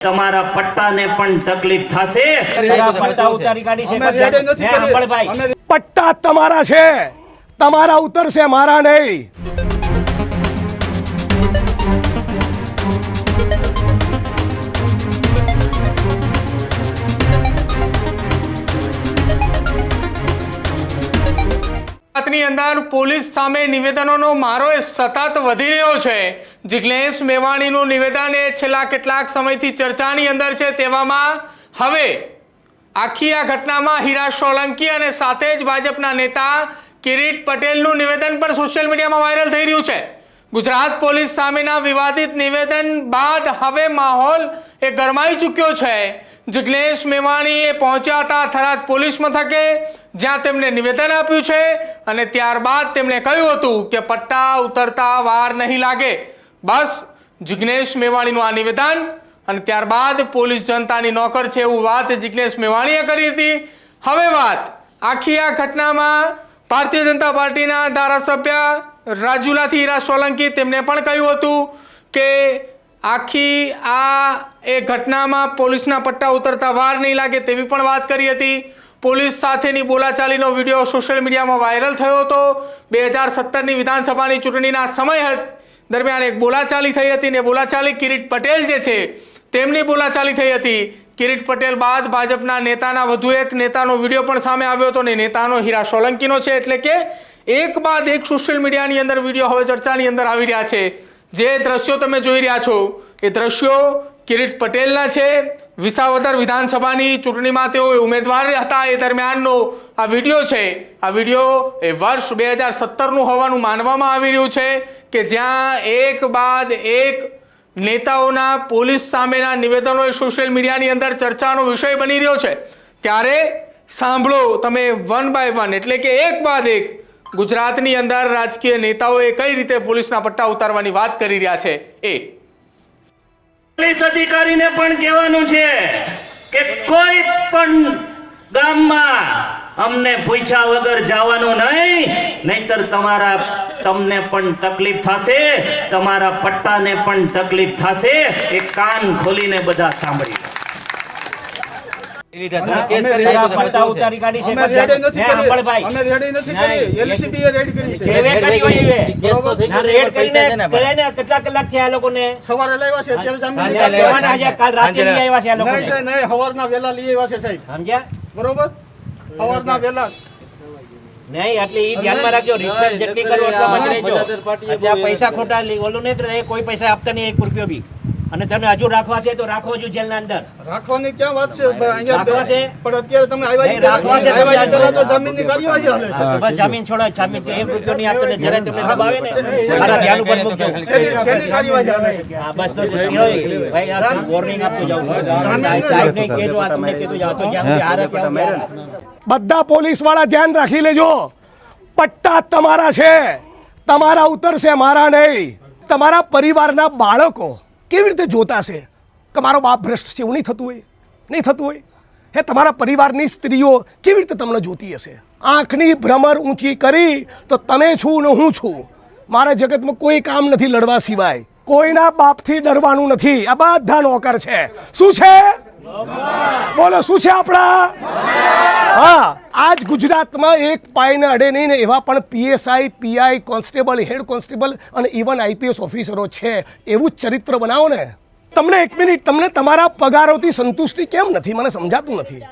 તમારા પટ્ટાને પણ તકલીફ થશે। પટ્ટા ઉતારી કાઢી છે પટ્ટા તમારા છે, તમારા ઉતરશે, મારા નહીં। ની અંદર પોલીસ સામે નિવેદનોનો મારો સતત વધી રહ્યો છે। જિગ્નેશ મેવાણીનું નિવેદન એ છેલ્લા કેટલાક સમયથી ચર્ચાની અંદર છે। તેવામાં હવે આખી આ ઘટનામાં હીરા સોલંકી અને સાથે જ ભાજપના નેતા કિરીટ પટેલનું નિવેદન પણ સોશિયલ મીડિયામાં વાયરલ થઈ રહ્યું છે। ગુજરાત પોલીસ સામેના વિવાદિત નિવેદન બાદ હવે માહોલ એ ગરમાઈ ચૂક્યો છે। જિગ્નેશ મેવાણીએ પહોંચ્યા હતા થરાદ પોલીસ મથકે, જ્યાં તેમણે નિવેદન આપ્યું છે અને ત્યારબાદ તેમણે કહ્યું હતું કે પટ્ટા ઉતરતા વાર નહીં લાગે। બસ જિગ્નેશ મેવાણીનું આ નિવેદન અને ત્યારબાદ પોલીસ જનતાની નોકર છે એવું વાત જિગ્નેશ મેવાણીએ કરી હતી। હવે વાત આખી આ ઘટનામાં ભારતીય જનતા પાર્ટીના ધારાસભ્ય રાજુલાથી હીરા સોલંકી તેમણે પણ કહ્યું હતું કે આખી આ એ ઘટનામાં પોલીસના પટ્ટા ઉતરતા વાર નહીં લાગે તેવી પણ વાત કરી હતી। પોલીસ સાથેની બોલાચાલીનો વિડીયો સોશિયલ મીડિયામાં વાયરલ થયો હતો। 2017ની વિધાનસભાની ચૂંટણીના સમય દરમિયાન એક બોલાચાલી થઈ હતી ને બોલાચાલી કિરીટ પટેલ જે છે તેમની બોલાચાલી થઈ હતી। કિરીટ પટેલ બાદ ભાજપના નેતાના વધુ એક નેતાનો વિડીયો પણ સામે આવ્યો હતો ને નેતાનો હીરા સોલંકીનો છે। એટલે કે એક બાદ એક સોશિયલ મીડિયાની અંદર વિડીયો હવે ચર્ચાની અંદર આવી રહ્યા છે। જે દ્રશ્યો તમે જોઈ રહ્યા છો એ દ્રશ્યો કિરીટ પટેલના છે। વિસાવદર વિધાનસભાની ચૂંટણીમાં તેઓ ઉમેદવાર હતા એ દરમિયાનનો આ વિડીયો છે। આ વિડીયો એ વર્ષ 2017નું હોવાનું માનવામાં આવી રહ્યું છે કે જ્યાં એક બાદ એક નેતાઓના પોલીસ સામેના નિવેદનો એ સોશિયલ મીડિયાની અંદર ચર્ચાનો વિષય બની રહ્યો છે। ત્યારે સાંભળો તમે વન બાય વન, એટલે કે એક બાદ એક ગુજરાતની અંદર રાજકીય નેતાઓએ કઈ રીતે પોલીસના પટ્ટા ઉતારવાની વાત કરી રહ્યા છે। એ પોલીસ અધિકારીને પણ કહેવાનું છે કે કોઈ પણ ગામમાં અમને પૂછ્યા વગર જવાનું નહીં, નહીતર તમને પણ તકલીફ થશે, તમારા પટ્ટાને પણ તકલીફ થશે। એ કાન ખોલીને બધા સાંભળી પટ્ટા ઉતારી કાઢી છે। કેટલા કલાક થયા લોકોને? સવારે લાવ્યા છે, અત્યારે કાલ રાતે લઈ આવ્યા છે આ લોકોને? નહીં, સવારના વેલા લઈ આવ્યા છે સાહેબ, સમજ્યા? બરોબર, સવારના વેલા નહીં, એટલે એ ધ્યાનમાં રાખજો। રિસ્પેક્ટ જેટલી કરો એટલા જ રહેજો। એટલે પૈસા ખોટા ઓલું નહીં, કોઈ પૈસા આપતા નહીં 1 રૂપિયો બી। અને તમે હજુ રાખવા છે તો રાખો હજુ જેલના અંદર રાખવાની ક્યાં વાત છે? રાખવા છે પણ અત્યારે તમે આવ્યા રાખવા છે તો જામીનની કાર્યવાહી હાલે છે। બસ જામીન છોડો, જામીન 1 રૂપિયો નહીં આપતો ને જરાય તમને દબાવે ને મારા ધ્યાન ઉપર મૂકજો। શેની કાર્યવાહી હાલે છે? હા બસ તો ભાઈ આ વોર્નિંગ આપતો જાઉં છું। સાહેબ ને કહેજો, આ તમને કહેતો જાવ તો જ્યાં હારે ત્યાં બધા પોલીસ વાળા ધ્યાન રાખી લેજો, પટ્ટા તમારા છે, તમારા ઉતરશે, મારા નહીં। તમારા પરિવારના બાળકો કેવી રીતે જોતા છે કે મારો બાપ ભ્રષ્ટ છે? એવું નહીં થતું હોય, નહીં થતું હોય? હે, તમારા પરિવારની સ્ત્રીઓ કેવી રીતે તમને જોતી હશે? આંખની ભ્રમર ઊંચી કરી તો તમે છું ને હું છું। મારા જગતમાં કોઈ કામ નથી લડવા સિવાય, કોઈના બાપથી ડરવાનું નથી। આ બધા નોકર છે। શું છે? બોલો શું છે આપણા? હા, આજ ગુજરાતમાં એક પાયને અડે નહીં ને એવા પણ PSI, PI, constable, head constable અને ઇવન IPS ઓફિસરો છે। એવું જ ચરિત્ર બનાવો ને। તમને એક મિનિટ, તમને તમારા પગારોથી સંતુષ્ટિ કેમ નથી? મને સમજાતું નથી।